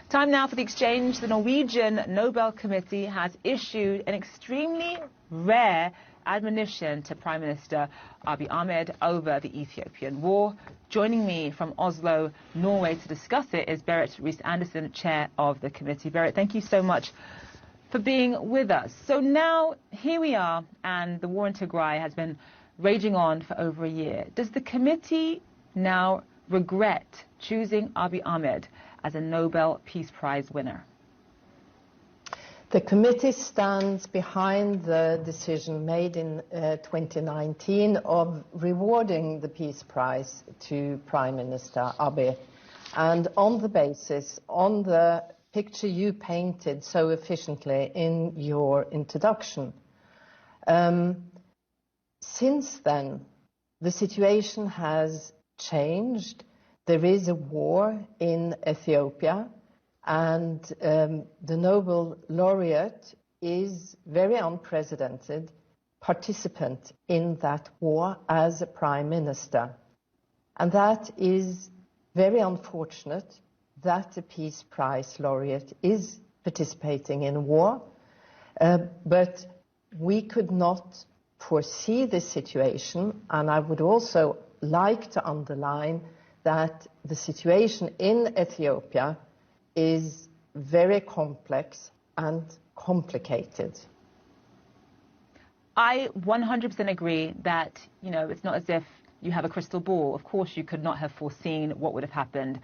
Time now for the exchange. The Norwegian Nobel Committee has issued an extremely rare admonition to Prime Minister Abiy Ahmed over the Ethiopian war. Joining me from Oslo, Norway, to discuss it is Berit Reiss-Andersen, chair of the committee. Berit, thank you so much for being with us. So now, here we are, and the war in Tigray has been raging on for over a year. Does the committee now regret choosing Abiy Ahmed as a Nobel Peace Prize winner? The committee stands behind the decision made in 2019 of rewarding the Peace Prize to Prime Minister Abiy, and on the basis, on the picture you painted so efficiently in your introduction. Since then, the situation has changed. There is a war in Ethiopia, and the Nobel laureate is very unprecedented participant in that war as a prime minister. And that is very unfortunate that the Peace Prize laureate is participating in war, but we could not foresee this situation, and I would also like to underline that the situation in Ethiopia is very complex and complicated. I 100% agree that, it's not as if you have a crystal ball. Of course, you could not have foreseen what would have happened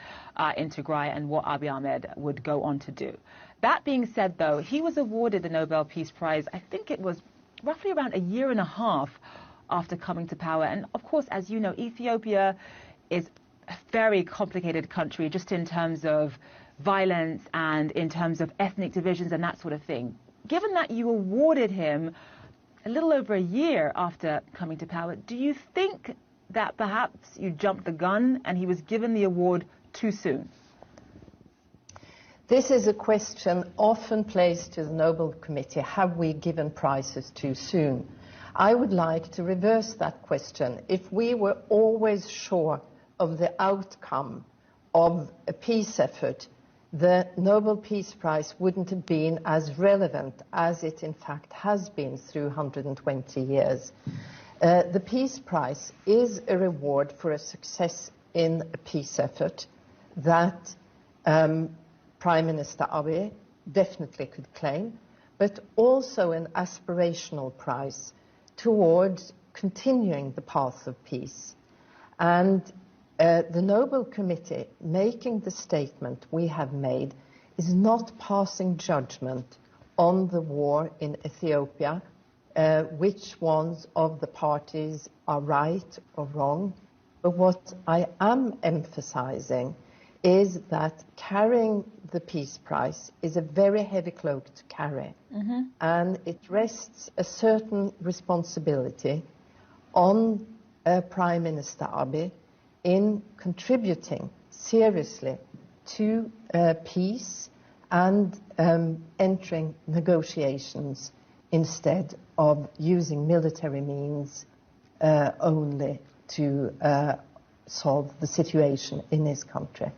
in Tigray and what Abiy Ahmed would go on to do. That being said, though, he was awarded the Nobel Peace Prize, I think it was roughly around a year and a half after coming to power. And of course, as you know, Ethiopia is a very complicated country just in terms of violence and in terms of ethnic divisions and that sort of thing. Given that you awarded him a little over a year after coming to power, do you think that perhaps you jumped the gun and he was given the award too soon? This is a question often placed to the Nobel Committee: have we given prizes too soon? I would like to reverse that question. If we were always sure of the outcome of a peace effort, the Nobel Peace Prize wouldn't have been as relevant as it in fact has been through 120 years. The Peace Prize is a reward for a success in a peace effort that Prime Minister Abiy definitely could claim, but also an aspirational prize towards continuing the path of peace. And the Nobel Committee, making the statement we have made, is not passing judgment on the war in Ethiopia, which ones of the parties are right or wrong. But what I am emphasizing is that carrying the Peace Prize is a very heavy cloak to carry. And it rests a certain responsibility on Prime Minister Abiy in contributing seriously to peace and entering negotiations instead of using military means only to solve the situation in his country.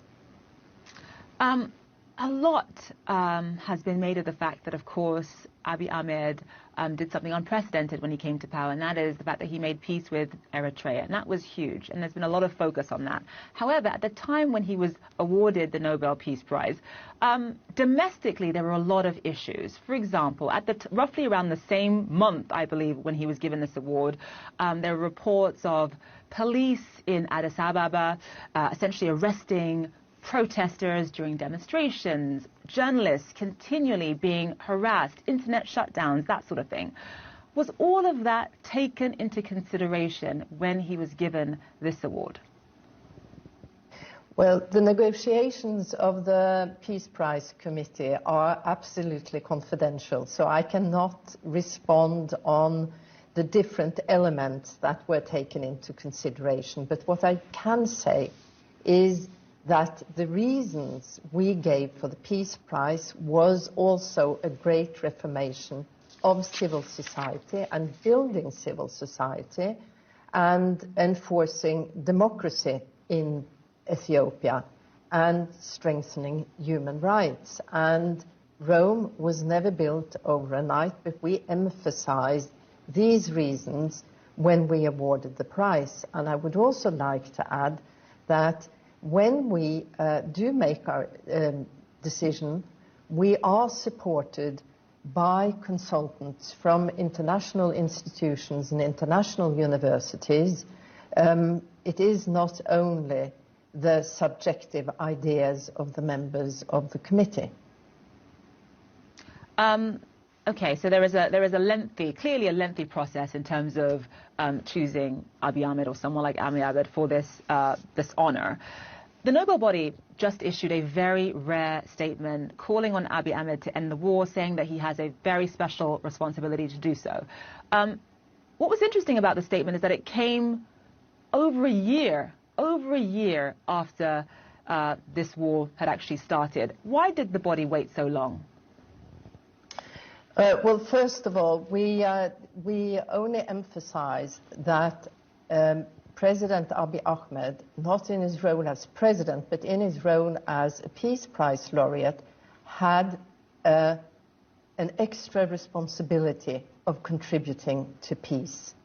A lot has been made of the fact that, of course, Abiy Ahmed did something unprecedented when he came to power, and that is the fact that he made peace with Eritrea, and that was huge, and there's been a lot of focus on that. However, at the time when he was awarded the Nobel Peace Prize, domestically there were a lot of issues. For example, at roughly around the same month, I believe, when he was given this award, there were reports of police in Addis Ababa essentially arresting protesters during demonstrations, journalists continually being harassed, internet shutdowns, that sort of thing. Was all of that taken into consideration when he was given this award? Well, the negotiations of the Peace Prize Committee are absolutely confidential, so I cannot respond on the different elements that were taken into consideration. But what I can say is that the reasons we gave for the Peace Prize was also a great reformation of civil society and building civil society and enforcing democracy in Ethiopia. and strengthening human rights. And Rome was never built overnight, but we emphasized these reasons when we awarded the prize. And I would also like to add that when we do make our decision, we are supported by consultants from international institutions and international universities. It is not only the subjective ideas of the members of the committee. Okay, so there is a clearly a lengthy process in terms of choosing Abiy Ahmed or someone like Abiy Ahmed for this honor. The Nobel body just issued a very rare statement calling on Abiy Ahmed to end the war, saying that he has a very special responsibility to do so. What was interesting about the statement is that it came over a year after this war had actually started. Why did the body wait so long? Well, first of all, we only emphasized that President Abiy Ahmed, not in his role as president, but in his role as a Peace Prize laureate, had an extra responsibility of contributing to peace.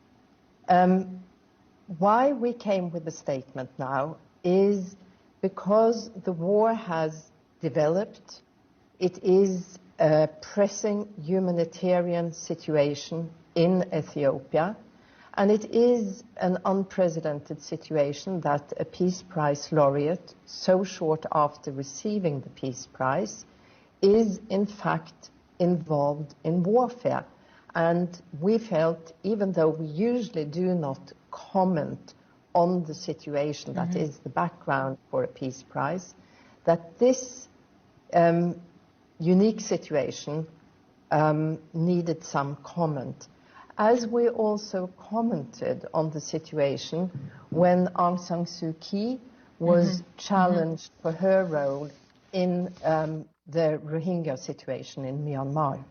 Why we came with the statement now is because the war has developed. It is a pressing humanitarian situation in Ethiopia, and it is an unprecedented situation that a Peace Prize laureate, so short after receiving the Peace Prize, is in fact involved in warfare. And we felt, even though we usually do not comment on the situation that is the background for a Peace Prize, that this unique situation needed some comment. As we also commented on the situation when Aung San Suu Kyi was challenged for her role in the Rohingya situation in Myanmar.